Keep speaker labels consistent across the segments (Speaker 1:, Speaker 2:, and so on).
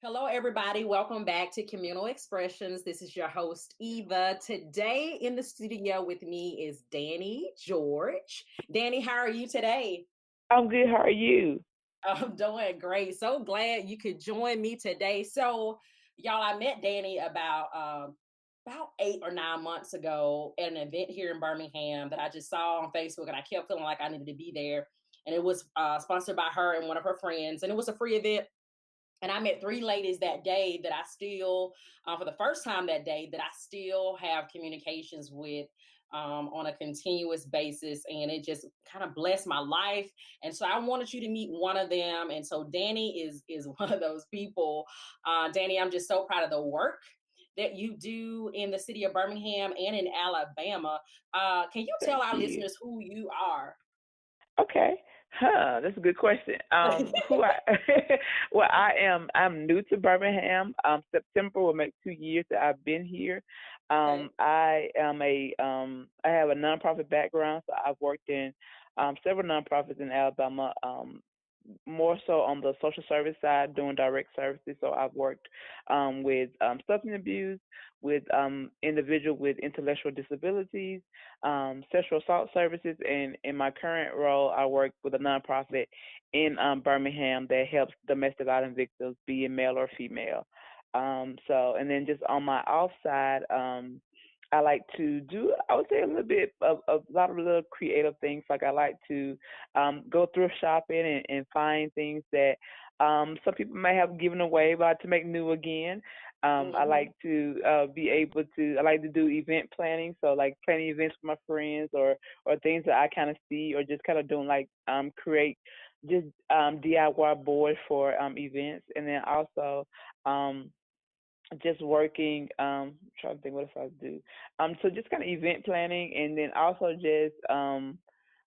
Speaker 1: Hello, everybody. Welcome back to Communal Expressions. This is your host, Eva. Today in the studio with me is Danny George. Danny, how are you today?
Speaker 2: I'm good. How are you?
Speaker 1: I'm doing great. So glad you could join me today. So, y'all, I met Danny about 8 or 9 months ago at an event here in Birmingham that I just saw on Facebook, and I kept feeling like I needed to be there. And it was sponsored by her and one of her friends, and it was a free event. And I met three ladies that day that I still, for the first time that day, that I still have communications with on a continuous basis. And it just kind of blessed my life. And so I wanted you to meet one of them. And so Danny is one of those people. Danny, I'm just so proud of the work that you do in the city of Birmingham and in Alabama. Can you tell
Speaker 2: Thank
Speaker 1: our
Speaker 2: you.
Speaker 1: listeners who you are?
Speaker 2: Okay. That's a good question. Who I well, I'm new to Birmingham. September will make 2 years that I've been here.
Speaker 1: Okay.
Speaker 2: I have a nonprofit background, so I've worked in several nonprofits in Alabama. More so on the social service side, doing direct services. So I've worked with substance abuse, with individuals with intellectual disabilities, sexual assault services, and in my current role, I work with a nonprofit in Birmingham that helps domestic violence victims, be it male or female. And then just on my off side, I like to do, I would say, a little bit of a lot of little creative things. Like I like to go thrift shopping and find things that some people may have given away, but to make new again. I like
Speaker 1: Mhm.
Speaker 2: to I like to do event planning. So like planning events for my friends or things that I kind of see or just kind of doing like create just DIY boards for events. And then also, um, just working trying to think what else I do. So just kind of event planning and then also just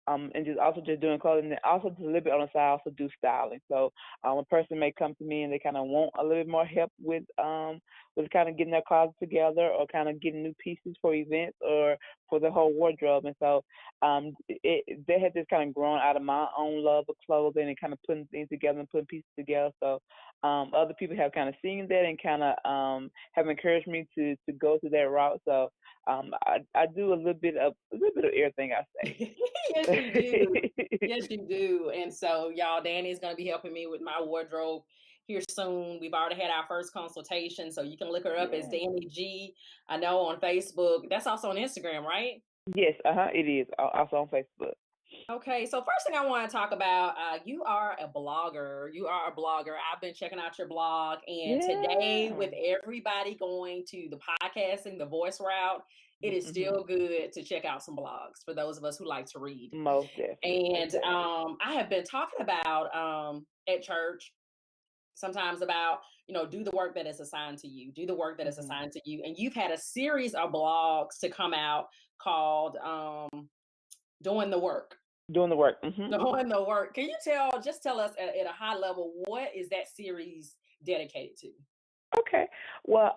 Speaker 2: and just also just doing clothing. And also just a little bit on the side, I also do styling. So a person may come to me and they kind of want a little bit more help with kind of getting their closet together or kind of getting new pieces for events or for the whole wardrobe. And so they had just kind of grown out of my own love of clothing and kind of putting things together and putting pieces together. So other people have kind of seen that and kind of have encouraged me to go to that route. So I do a little bit of everything I
Speaker 1: Yes, you do.
Speaker 2: say.
Speaker 1: Yes, you do. And so, y'all, Danny's going to be helping me with my wardrobe here soon. We've already had our first consultation, so you can look her up as
Speaker 2: Yeah.
Speaker 1: Danny G. I know on Facebook. That's also on Instagram, right?
Speaker 2: Yes, it is. Also on Facebook.
Speaker 1: Okay, so first thing I want to talk about, you are a blogger. You are a blogger. I've been checking out your blog, and today,
Speaker 2: Yeah.
Speaker 1: with everybody going to the podcasting, the voice route, it is
Speaker 2: Mhm.
Speaker 1: still good to check out some blogs for those of us who like to read.
Speaker 2: Most definitely. Most
Speaker 1: And
Speaker 2: definitely.
Speaker 1: I have been talking about at church sometimes about, do the work that is assigned to you, do the work that is
Speaker 2: Mhm.
Speaker 1: assigned to you. And you've had a series of blogs to come out called Doing the Work.
Speaker 2: Doing the work. Mhm.
Speaker 1: Doing the work. Can you just tell us at a high level, what is that series dedicated to?
Speaker 2: Okay. Well,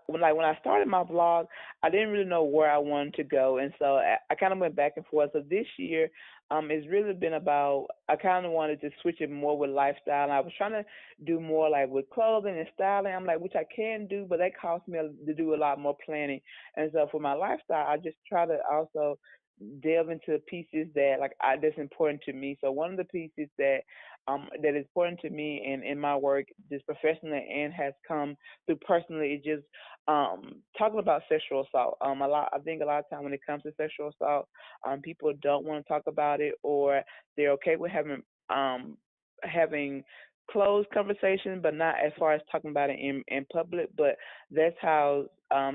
Speaker 2: when I started my blog, I didn't really know where I wanted to go, and so I kind of went back and forth. So this year, it's really been about I kind of wanted to switch it more with lifestyle. And I was trying to do more like with clothing and styling. I'm like, which I can do, but that costs me to do a lot more planning. And so for my lifestyle, I just try to also delve into pieces that's important to me. So one of the pieces that is important to me in my work, just professionally and has come through personally, is just talking about sexual assault. I think a lot of time when it comes to sexual assault, people don't want to talk about it, or they're okay with having closed conversation, but not as far as talking about it in public. But that's how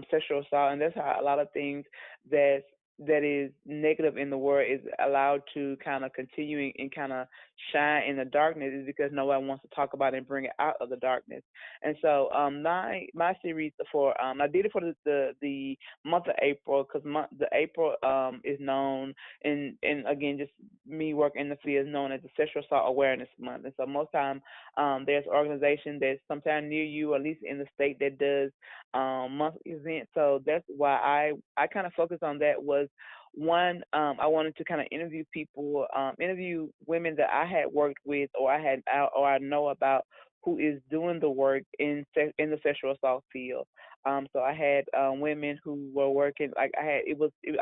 Speaker 2: sexual assault, and that's how a lot of things that's that is negative in the world is allowed to kind of continue and kind of shine in the darkness, is because no one wants to talk about it and bring it out of the darkness. And so my series for I did it for the month of April, because the April is known, and again, just me working in the field, is known as the Sexual Assault Awareness Month. And so most time there's an organization that's sometime near you, or at least in the state, that does monthly events. So that's why I kind of focused on that. Was one, I wanted to kind of interview women that I had worked with, or I know about, who is doing the work in the sexual assault field. So I had women who were working. Like I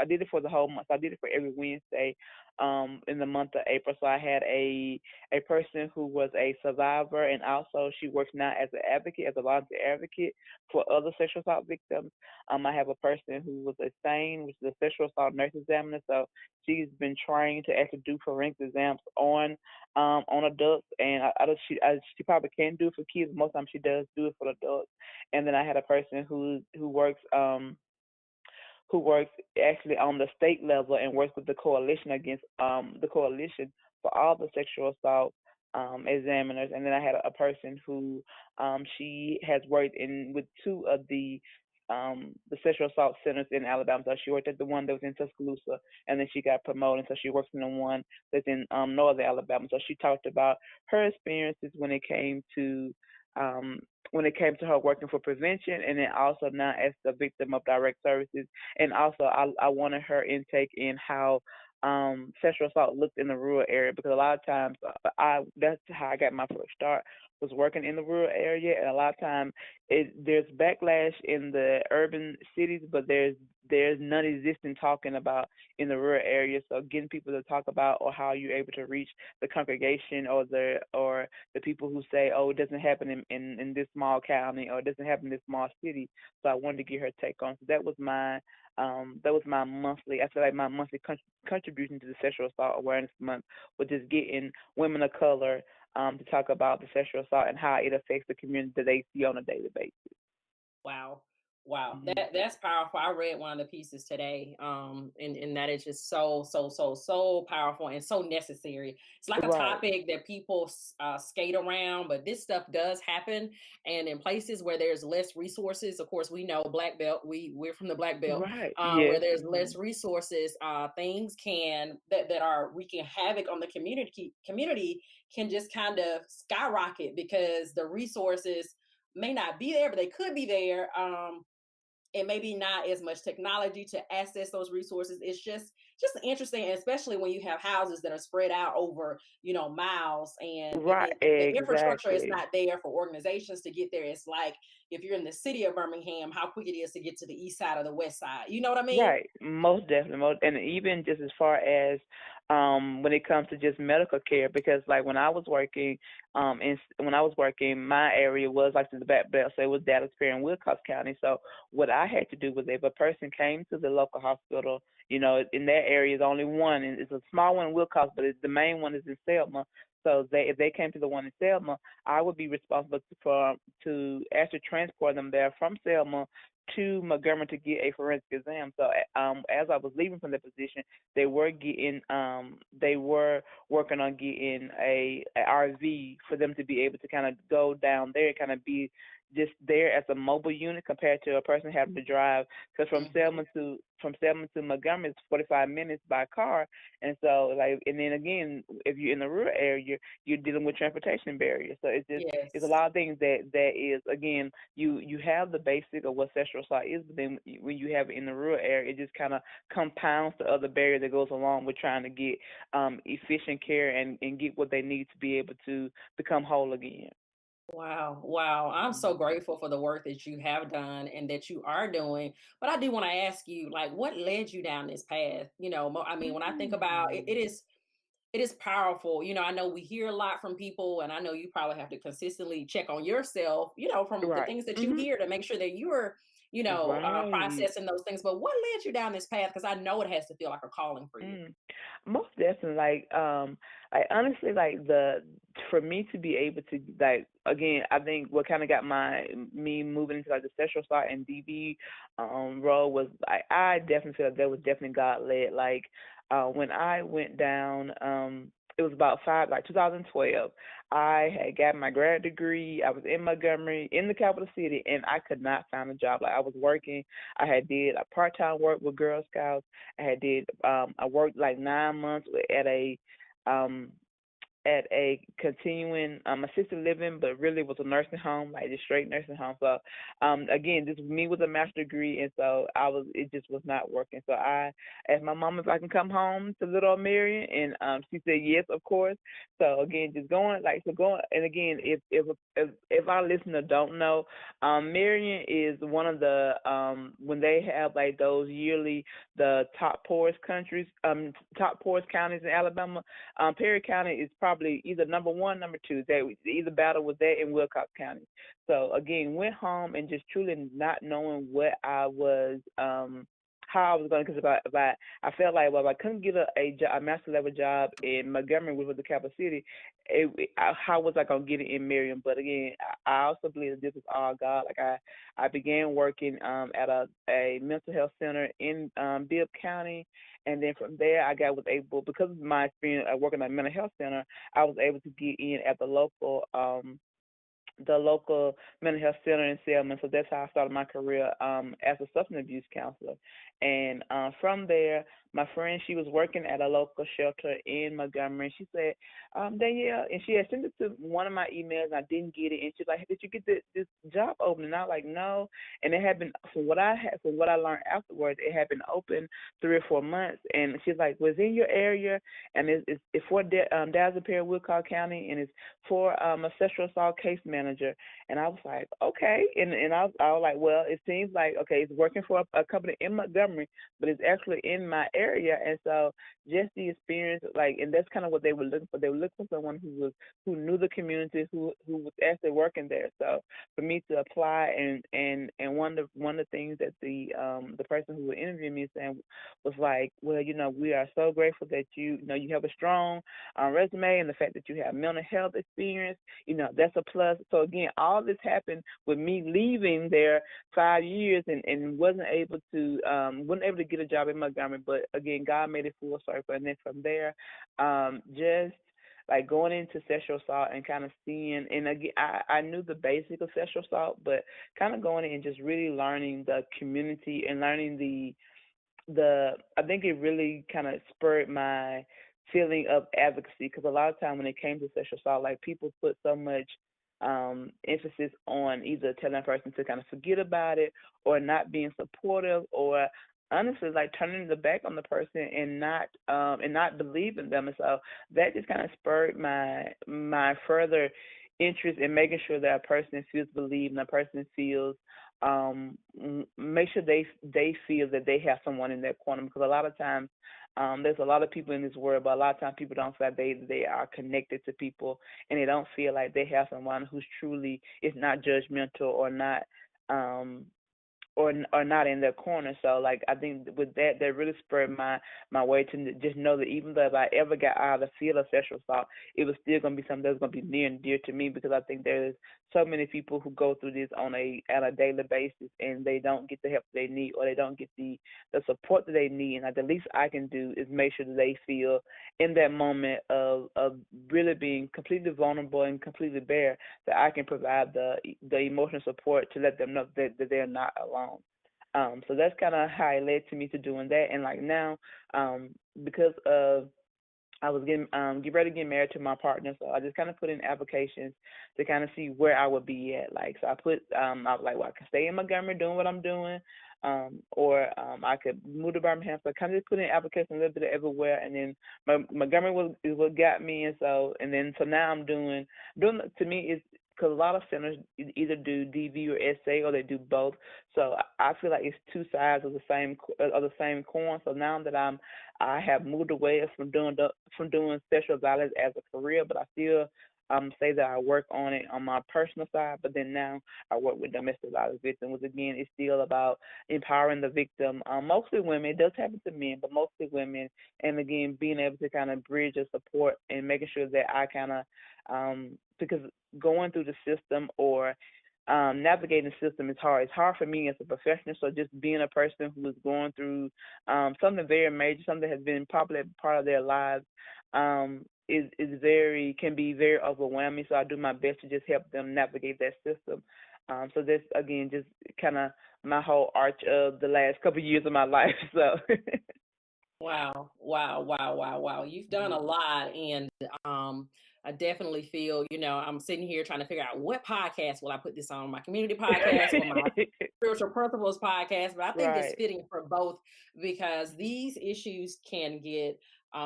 Speaker 2: did it for the whole month. I did it for every Wednesday in the month of April. So I had a person who was a survivor, and also she works now as an advocate, as a volunteer advocate for other sexual assault victims. I have a person who was a SANE, which is a sexual assault nurse examiner. So she's been trained to actually do forensic exams on adults, and she probably can do it for kids. Most times she does do it for adults. And then I had a person who works actually on the state level and works with the coalition against the coalition for all the sexual assault examiners. And then I had a person who she has worked in with two of the sexual assault centers in Alabama. So she worked at the one that was in Tuscaloosa, and then she got promoted. So she works in the one that's in northern Alabama. So she talked about her experiences um, when it came to her working for prevention, and then also now as the victim of direct services. And also, I wanted her intake in how sexual assault looked in the rural area, because a lot of times that's how I got my first start, was working in the rural area. And a lot of times there's backlash in the urban cities, but there's non-existent talking about in the rural area. So getting people to talk about, or how you're able to reach the congregation, or the people who say, oh, it doesn't happen in this small county, or it doesn't happen in this small city. So I wanted to get her take on. So that was my monthly. I feel like my monthly contribution to the Sexual Assault Awareness Month was just getting women of color to talk about the sexual assault and how it affects the community that they see on a daily basis.
Speaker 1: Wow. Wow.
Speaker 2: Mhm.
Speaker 1: That's powerful. I read one of the pieces today. And that is just so powerful and so necessary. It's like a
Speaker 2: Right,
Speaker 1: topic that people skate around, but this stuff does happen. And in places where there's less resources, of course, we know black belt, we're from the black belt,
Speaker 2: right,
Speaker 1: where
Speaker 2: yes,
Speaker 1: there's
Speaker 2: hmm
Speaker 1: less resources, things that are wreaking havoc on the community can just kind of skyrocket because the resources may not be there, but they could be there. And maybe not as much technology to access those resources. It's just interesting, especially when you have houses that are spread out over miles, and
Speaker 2: right,
Speaker 1: the infrastructure is
Speaker 2: exactly.
Speaker 1: not there for organizations to get there. It's like if you're in the city of Birmingham, how quick it is to get to the east side or the west side. You know what I mean?
Speaker 2: Right, most definitely, and even just as far as when it comes to just medical care, because like when I was working, my area was like the back belt, so it was Dallas Perry and Wilcox County. So what I had to do was, if a person came to the local hospital, in that area is only one, and it's a small one in Wilcox, but the main one is in Selma. So if they came to the one in Selma, I would be responsible to actually transport them there from Selma to Montgomery to get a forensic exam. So as I was leaving from the position, they were working on getting a RV for them to be able to kind of go down there and kind of be just there as a mobile unit, compared to a person having to drive. Because
Speaker 1: Hmm.
Speaker 2: from Selma to Montgomery is 45 minutes by car. And so, like, and then again, if you're in the rural area, you're dealing with transportation barriers. So it's a
Speaker 1: Yes.
Speaker 2: lot of things that is, again, you have the basic of what sexual assault is, but then when you have it in the rural area, it just kind of compounds the other barrier that goes along with trying to get efficient care and get what they need to be able to become whole again.
Speaker 1: Wow, wow. I'm so
Speaker 2: Mhm.
Speaker 1: grateful for the work that you have done and that you are doing. But I do want to ask you, like, what led you down this path? I mean, when I think about it,
Speaker 2: Mm.
Speaker 1: it is powerful. I know we hear a lot from people, and I know you probably have to consistently check on yourself, from the
Speaker 2: Right.
Speaker 1: things that you
Speaker 2: Mhm.
Speaker 1: hear to make sure that you're,
Speaker 2: Right.
Speaker 1: processing those things. But what led you down this path? Because I know it has to feel like a calling for you.
Speaker 2: Mm. Most definitely, like honestly, like the for me to be able to, like, again, I think what kind of got me moving into like the sexual side and DB role was, like, I definitely feel like that was definitely God led. Like when I went down, it was about 2012. I had got my grad degree. I was in Montgomery, in the capital city, and I could not find a job. Like, I was working. I had did a part time work with Girl Scouts. I worked like 9 months at a um at a continuing assisted living, but really was a nursing home, like just straight nursing home. So again, this was me with a master's degree, and so it just was not working. So I asked my mom if I can come home to little Marion, and she said yes, of course. So again, just going, and again, if our listener don't know, Marion is one of the when they have like those yearly the top poorest counties in Alabama. Perry County is probably either number one, number two. They either battle with that in Wilcox County. So again, went home and just truly not knowing what I was how I was going to, because I felt like, well, if I couldn't get a master level job in Montgomery, which was the capital city, how was I going to get it in Marion? But again, I also believe that this is all God. Like I began working at a mental health center in Bibb County, and then from there was able, because of my experience at working at a mental health center, I was able to get in at the local mental health center in Selma. So that's how I started my career as a substance abuse counselor. And from there, my friend, she was working at a local shelter in Montgomery. And she said, Danielle, and she had sent it to one of my emails, and I didn't get it. And she's like, did you get this job open? And I was like, no. And it had been, from what I learned afterwards, it had been open 3 or 4 months. And she's like, was in your area, and it's for Dazzle Perry, Wilcox County, and it's for a sexual assault case manager. And I was like, okay. And I was like, well, it seems like, okay, it's working for a company in Montgomery, but it's actually in my area. And so just the experience, like, and that's kind of what they were looking for. They were looking for someone who knew the community, who was actually working there. So for me to apply, and one of the things that the person who was interviewing me saying was like, well, we are so grateful that you have a strong resume, and the fact that you have mental health experience, that's a plus. So again, all this happened with me leaving there 5 years and wasn't able to get a job in Montgomery. But again, God made it full circle, and then from there, just like going into sexual assault and kind of seeing, and again, I knew the basic of sexual assault, but kind of going in and just really learning the community and learning I think it really kind of spurred my feeling of advocacy, because a lot of time when it came to sexual assault, like people put so much emphasis on either telling a person to kind of forget about it, or not being supportive, or honestly like turning the back on the person and not believing them. And so that just kind of spurred my further interest in making sure that a person feels believed, and a person feels make sure they feel that they have someone in their corner, because a lot of times there's a lot of people in this world, but a lot of times people don't feel like they are connected to people, and they don't feel like they have someone who's truly is not judgmental, or not um or not in their corner. So like I think with that really spurred my way to just know that even though if I ever got out of the field of sexual assault, it was still gonna be something that was gonna be near and dear to me, because I think there's so many people who go through this on a daily basis, and they don't get the help they need, or they don't get the support that they need. And like the least I can do is make sure that they feel in that moment of really being completely vulnerable and completely bare, that I can provide the emotional support to let them know that they're not alone. So that's kind of how it led to me to doing that. And like now, because of I was get ready to get married to my partner, so I just kind of put in applications to kind of see where I would be at. Like, so I was like, well, I can stay in Montgomery doing what I'm doing, or I could move to Birmingham. So I kind of just put in applications a little bit everywhere, and then Montgomery is what got me. And so now I'm doing to me is, because a lot of centers either do DV or SA, or they do both. So I feel like it's two sides of the same coin. So now that I have moved away from doing sexual violence as a career, but I still say that I work on it on my personal side. But then now I work with domestic violence victims, which again is still about empowering the victim. Mostly women. It does happen to men, but mostly women. And again, being able to kind of bridge the support and making sure that I kind of because going through the system, or navigating the system is hard. It's hard for me as a professional. So just being a person who is going through something very major, something that has been probably part of their lives, can be very overwhelming. So I do my best to just help them navigate that system. So that's again just kind of my whole arch of the last couple of years of my life. So.
Speaker 1: Wow, wow, wow, wow, wow. You've done a lot. And um, I definitely feel, I'm sitting here trying to figure out what podcast will I put this on, my community podcast or my spiritual principles podcast, but I think it's
Speaker 2: Right,
Speaker 1: fitting for both because these issues can get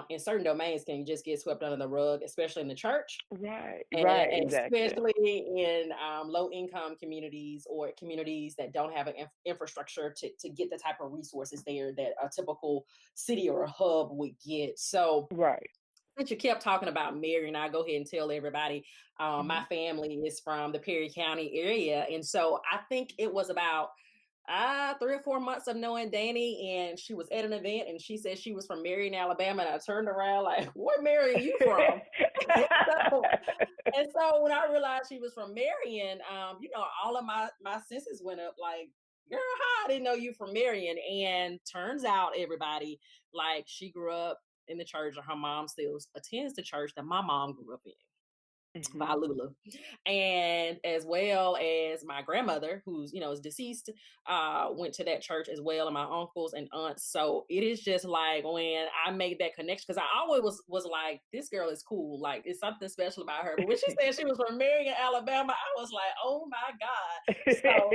Speaker 1: in certain domains can just get swept under the rug, especially in the church
Speaker 2: right,
Speaker 1: and
Speaker 2: right, exactly.
Speaker 1: especially in low income communities or communities that don't have an infrastructure to get the type of resources there that a typical city or a hub would get. So
Speaker 2: Right.
Speaker 1: since you kept talking about marrying, I'll go ahead and tell everybody my
Speaker 2: Mhm.
Speaker 1: family is from the Perry County area. And so I think it was about 3 or 4 months of knowing Dani, and she was at an event and she said she was from Marion, Alabama. And I turned around like, where Marion you from? and so and so when I realized she was from Marion, all of my senses went up like, girl, how I didn't know you from Marion. And turns out everybody, like she grew up in the church, or her mom still attends the church that my mom grew up in.
Speaker 2: Mhm.
Speaker 1: Lula, and as well as my grandmother, who's is deceased, went to that church as well, and my uncles and aunts. So it is just like when I made that connection, because I always was like, this girl is cool, like it's something special about her. But when she said she was from Marion, Alabama, I was like, oh my god. So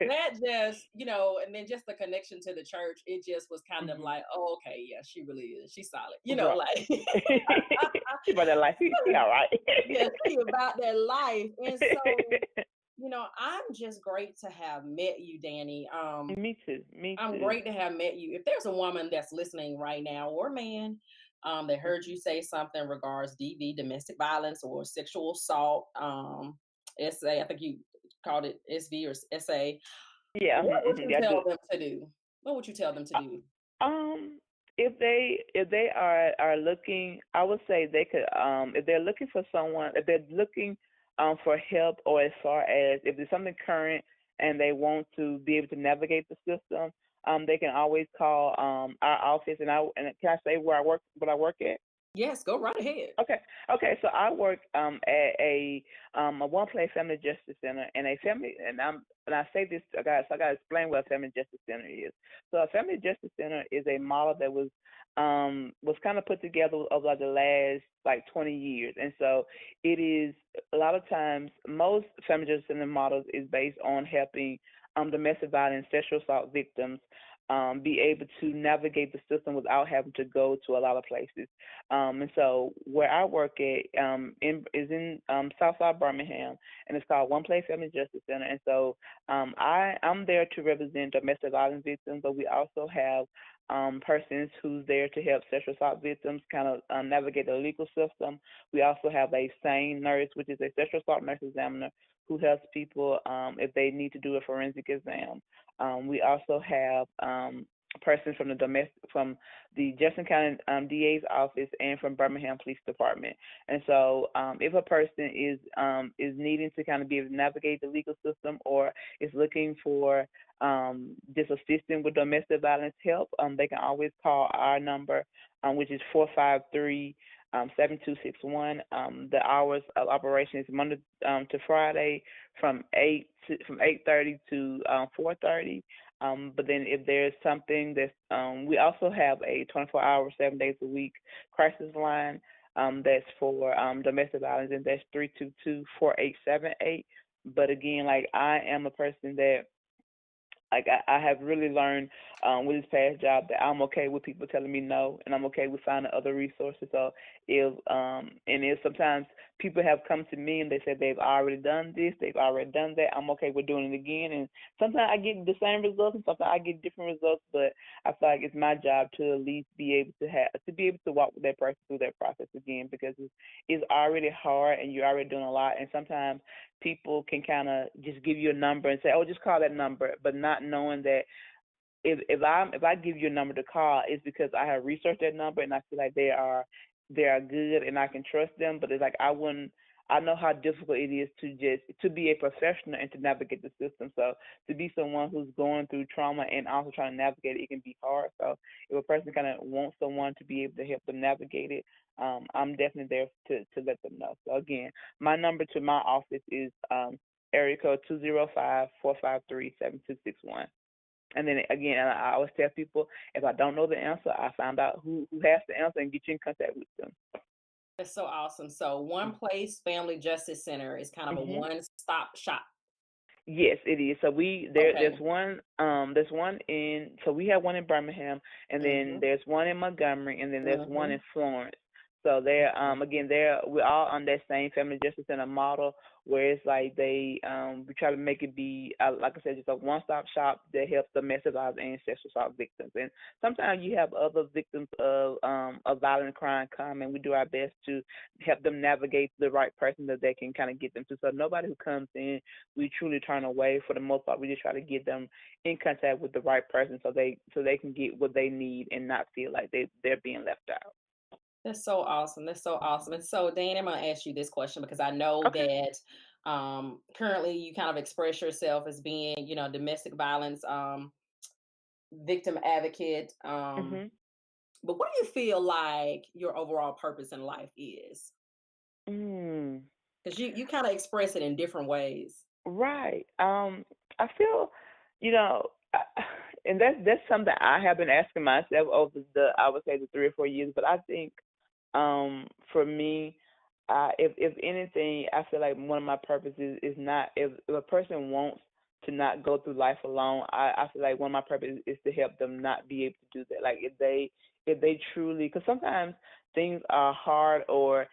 Speaker 1: that just and then just the connection to the church, it just was kind of
Speaker 2: Mhm.
Speaker 1: like, oh, okay, yeah, she really is, she's solid,
Speaker 2: Right.
Speaker 1: like.
Speaker 2: She about that life. She all right.
Speaker 1: Yeah, see about that life. And so, I'm just great to have met you, Dani.
Speaker 2: Me too. Me
Speaker 1: I'm
Speaker 2: too.
Speaker 1: great to have met you. If there's a woman that's listening right now, or man, that heard
Speaker 2: Mhm.
Speaker 1: you say something regards DV, domestic violence, or sexual assault, SA, I think you called it SV or SA,
Speaker 2: Yeah.
Speaker 1: what
Speaker 2: Mhm,
Speaker 1: would
Speaker 2: mhm.
Speaker 1: you
Speaker 2: Yeah, I do.
Speaker 1: tell them to do? What would you tell them to do?
Speaker 2: Um, if they are looking, I would say they could if they're looking for someone, if they're looking for help, or as far as if there's something current and they want to be able to navigate the system, they can always call our office, and can I say where I work, what I work at?
Speaker 1: Yes, go right ahead.
Speaker 2: Okay. Okay. So I work at a one place family justice center, and a family, and I say this, guys, so I gotta explain what a family justice center is. So a family justice center is a model that was kind of put together over like the last like 20 years, and so it is a lot of times most family justice center models is based on helping domestic violence, sexual assault victims be able to navigate the system without having to go to a lot of places. And so where I work at is in Southside Birmingham, and it's called One Place Family Justice Center. And so I'm there to represent domestic violence victims, but we also have persons who's there to help sexual assault victims kind of navigate the legal system. We also have a SANE nurse, which is a sexual assault nurse examiner, who helps people if they need to do a forensic exam. We also have persons from the Jefferson County DA's office and from Birmingham Police Department. And so, if a person is needing to kind of be able to navigate the legal system, or is looking for just assisting with domestic violence help, they can always call our number, which is 453-7261. The hours of operation is Monday to Friday from 8:30 to 4:30. But then if there's something that's, we also have a 24-hour, 7 days a week crisis line that's for domestic violence, and that's 322-4878. But again, like I am a person that like I have really learned with this past job that I'm okay with people telling me no, and I'm okay with finding other resources. So if sometimes people have come to me and they said they've already done this, they've already done that, I'm okay with doing it again. And sometimes I get the same results, and sometimes I get different results. But I feel like it's my job to at least be able to walk with that person through that process again, because it's already hard and you're already doing a lot, and sometimes people can kind of just give you a number and say, "Oh, just call that number," but not knowing that if I give you a number to call, it's because I have researched that number and I feel like they are good and I can trust them. But it's like I wouldn't. I know how difficult it is to be a professional and to navigate the system. So to be someone who's going through trauma and also trying to navigate it, it can be hard. So if a person kind of wants someone to be able to help them navigate it, I'm definitely there to let them know. So again, my number to my office is area code 205-453-7261. And then again, I always tell people, if I don't know the answer, I find out who has the answer and get you in contact with them.
Speaker 1: That's so awesome. So One Place Family Justice Center is kind of a
Speaker 2: Mm-hmm.
Speaker 1: one-stop shop.
Speaker 2: Yes, it is. So there's
Speaker 1: Okay.
Speaker 2: one in, so we have one in Birmingham, and then
Speaker 1: Mhm.
Speaker 2: there's one in Montgomery, and then there's one in
Speaker 1: Mhm.
Speaker 2: Florence. So they're
Speaker 1: Okay.
Speaker 2: again, we're all on that same family justice center model, where it's like we try to make it be, like I said, just a one stop shop that helps domestic violence and sexual assault victims. And sometimes you have other victims of violent crime come, and we do our best to help them navigate the right person that they can kind of get them to. So nobody who comes in we truly turn away. For the most part, we just try to get them in contact with the right person, so they can get what they need and not feel like they're being left out.
Speaker 1: That's so awesome. That's so awesome. And so, Dan, I'm going to ask you this question because I know
Speaker 2: Okay.
Speaker 1: that currently you kind of express yourself as being, domestic violence victim advocate.
Speaker 2: Mhm.
Speaker 1: But what do you feel like your overall purpose in life is?
Speaker 2: Mm.
Speaker 1: Because you kind of express it in different ways.
Speaker 2: Right. I feel, you know, and that's something I have been asking myself over I would say the 3 or 4 years. But I think, for me, if anything, I feel like one of my purposes is not if a person wants to not go through life alone. I feel like one of my purposes is to help them not be able to do that. Like if they truly, because sometimes things are hard, or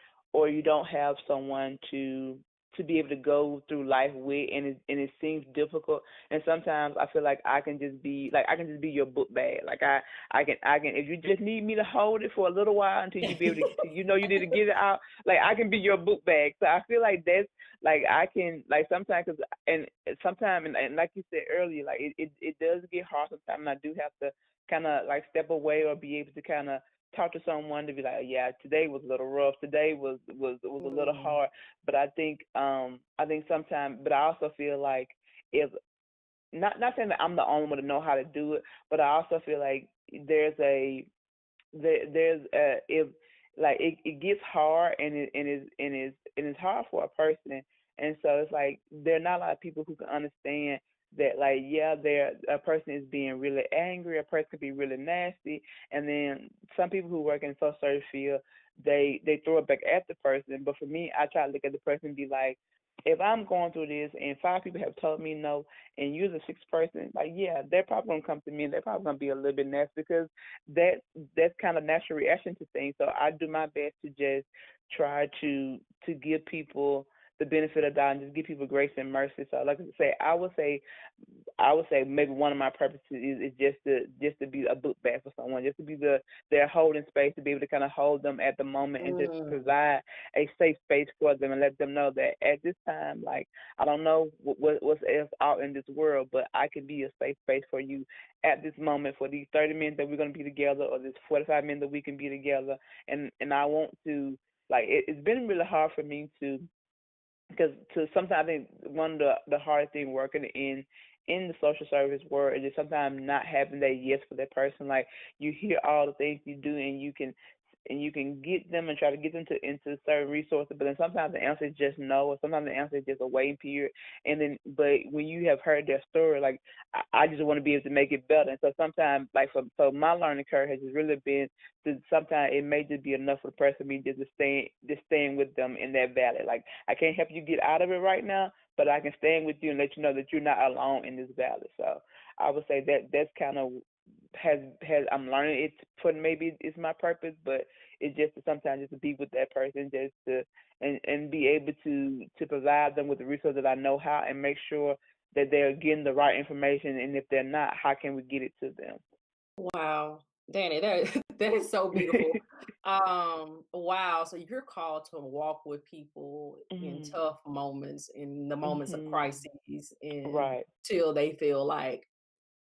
Speaker 2: you don't have someone to be able to go through life with, and it seems difficult. And sometimes I feel like I can just be your book bag. Like I can, if you just need me to hold it for a little while until you be able to, you need to get it out. Like I can be your book bag. So I feel like that's like I can, like sometimes, and sometimes, and like you said earlier, like it does get hard sometimes, and I do have to kind of like step away or be able to kind of talk to someone to be like, yeah, today was a little rough. Today was a little
Speaker 1: Mm,
Speaker 2: hard. But I think sometimes, but I also feel like, if not saying that I'm the only one to know how to do it, but I also feel like there's if like it gets hard, and it's hard for a person. And so it's like there are not a lot of people who can understand that, like, yeah, there a person is being really angry, a person could be really nasty. And then some people who work in the social service field, they throw it back at the person. But for me, I try to look at the person and be like, if I'm going through this and five people have told me no, and you're the sixth person, like, yeah, they're probably gonna come to me, and they're probably gonna be a little bit nasty, because that that's kind of natural reaction to things. So I do my best to just try to give people the benefit of doubt, and just give people grace and mercy. So like I say, I would say maybe one of my purposes is just to be a book bag for someone, just to be their holding space, to be able to kind of hold them at the moment, and just
Speaker 1: mm,
Speaker 2: provide a safe space for them, and let them know that at this time, like, I don't know what's else out in this world, but I can be a safe space for you at this moment, for these 30 minutes that we're going to be together, or this 45 minutes that we can be together. And I want to, like, it's been really hard for me to, because to sometimes I think one of the hardest thing working in the social service world is just sometimes not having that yes for that person. Like, you hear all the things you do, and you can get them and try to get them to into certain resources, but then sometimes the answer is just no, or sometimes the answer is just a waiting period. And then, but when you have heard their story, like, I just want to be able to make it better. And so sometimes, like, so my learning curve has just really been to, sometimes it may just be enough for the person, me just staying with them in that valley. Like, I can't help you get out of it right now, but I can stand with you and let you know that you're not alone in this valley. So I would say that that's kind of has I'm learning it for, maybe it's my purpose, but it's just to sometimes just to be with that person, just to and be able to provide them with the resources that I know how, and make sure that they're getting the right information, and if they're not, how can we get it to them?
Speaker 1: wow. Danny, that that is so beautiful. Wow. So you're called to walk with people in
Speaker 2: Mhm.
Speaker 1: tough moments, in the moments of
Speaker 2: Mhm.
Speaker 1: crises, and
Speaker 2: Right.
Speaker 1: till they feel like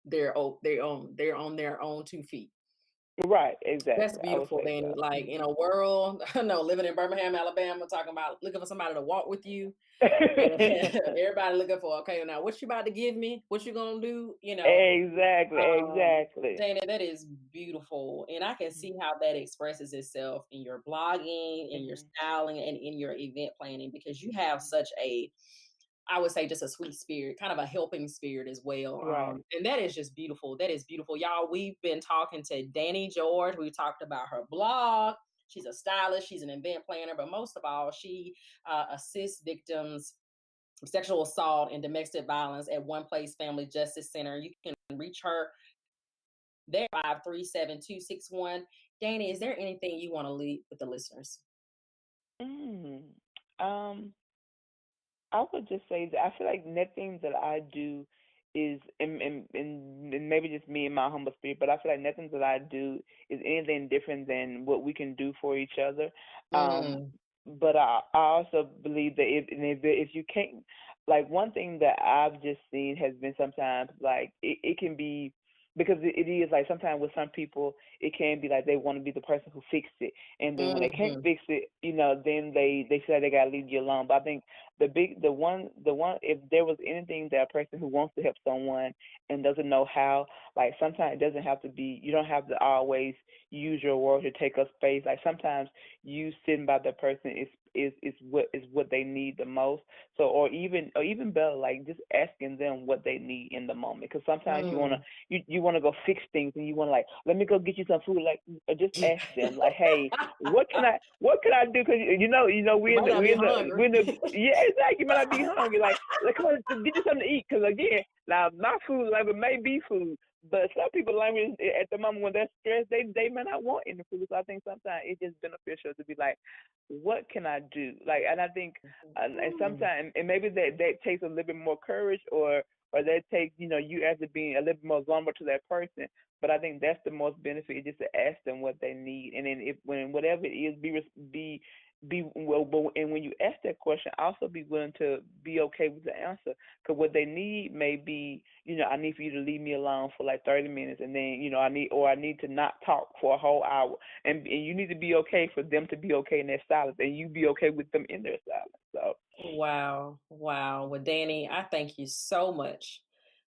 Speaker 1: they're on their own 2 feet.
Speaker 2: Right.
Speaker 1: That's
Speaker 2: Exactly. I would
Speaker 1: beautiful,
Speaker 2: say
Speaker 1: Danny.
Speaker 2: so.
Speaker 1: Like in a world, I know living in Birmingham, Alabama, talking about looking for somebody to walk with you. And everybody looking for, okay, now what you about to give me? What you gonna do?
Speaker 2: Exactly. Exactly.
Speaker 1: Dana, that is beautiful. And I can see how that expresses itself in your blogging, in your
Speaker 2: Mhm.
Speaker 1: styling, and in your event planning, because you have
Speaker 2: Mhm.
Speaker 1: such a, I would say, just a sweet spirit, kind of a helping spirit as well.
Speaker 2: Right.
Speaker 1: And that is just beautiful. That is beautiful. Y'all, we've been talking to Danny George. We talked about her blog. She's a stylist, she's an event planner, but most of all, she assists victims of sexual assault and domestic violence at One Place Family Justice Center. You can reach her there 537-261. Dani, is there anything you want to leave with the listeners?
Speaker 2: Mm. Um, I would just say that I feel like nothing that I do is, and maybe just me and my humble spirit, but I feel like nothing that I do is anything different than what we can do for each other. Um,
Speaker 1: Mm,
Speaker 2: but I also believe that if you can't, like one thing that I've just seen has been sometimes like it can be because it is like sometimes with some people it can be like they want to be the person who fixed it, and then when they can't
Speaker 1: mhm,
Speaker 2: fix it, then they say they gotta leave you alone. But I think the one if there was anything that a person who wants to help someone and doesn't know how, like sometimes it doesn't have to be, you don't have to always use your words to take up space. Like sometimes you sitting by the person is what they need the most. So or even better, like just asking them what they need in the moment, because sometimes
Speaker 1: mm.
Speaker 2: you want to go fix things, and you want to like, let me go get you some food, like, or just ask them like, hey, what can I do? Because
Speaker 1: You
Speaker 2: we're in
Speaker 1: might
Speaker 2: the
Speaker 1: not
Speaker 2: we're
Speaker 1: be
Speaker 2: in the
Speaker 1: hungry.
Speaker 2: we're in the yeah, exactly. You might not be hungry, like come on, get you something to eat. Because again, now my food like it may be food, but some people like at the moment when they're stressed, they may not want any food. So I think sometimes it's just beneficial to be like, what can I do? Like, and I think, and
Speaker 1: Mm.
Speaker 2: sometimes, and maybe that takes a little bit more courage, or that takes, you as to being a little bit more vulnerable to that person. But I think that's the most benefit, is just to ask them what they need, and then if when whatever it is, be well. But and when you ask that question, also be willing to be okay with the answer, because what they need may be, I need for you to leave me alone for like 30 minutes, and then I need to not talk for a whole hour, and you need to be okay for them to be okay in their silence, and you be okay with them in their silence. So
Speaker 1: Wow. Wow. Well, Dani, I thank you so much.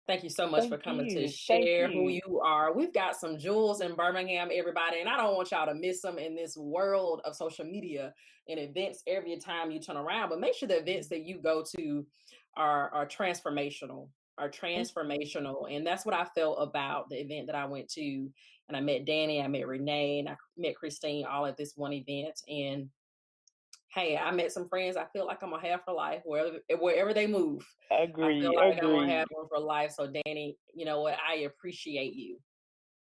Speaker 1: Thank you so much for
Speaker 2: thank
Speaker 1: coming to
Speaker 2: you, thank
Speaker 1: share who
Speaker 2: you.
Speaker 1: you are. We've got some jewels in Birmingham, everybody, and I don't want y'all to miss them in this world of social media and events every time you turn around. But make sure the events that you go to are transformational, are transformational. And that's what I felt about the event that I went to. And I met Dani, I met Renee, and I met Christine all at this one event. And hey, I met some friends I feel like I'm gonna have for life wherever they move. I feel
Speaker 2: Agree,
Speaker 1: like I'm gonna have
Speaker 2: agreed.
Speaker 1: them for life. So Dani, you know what? I appreciate you.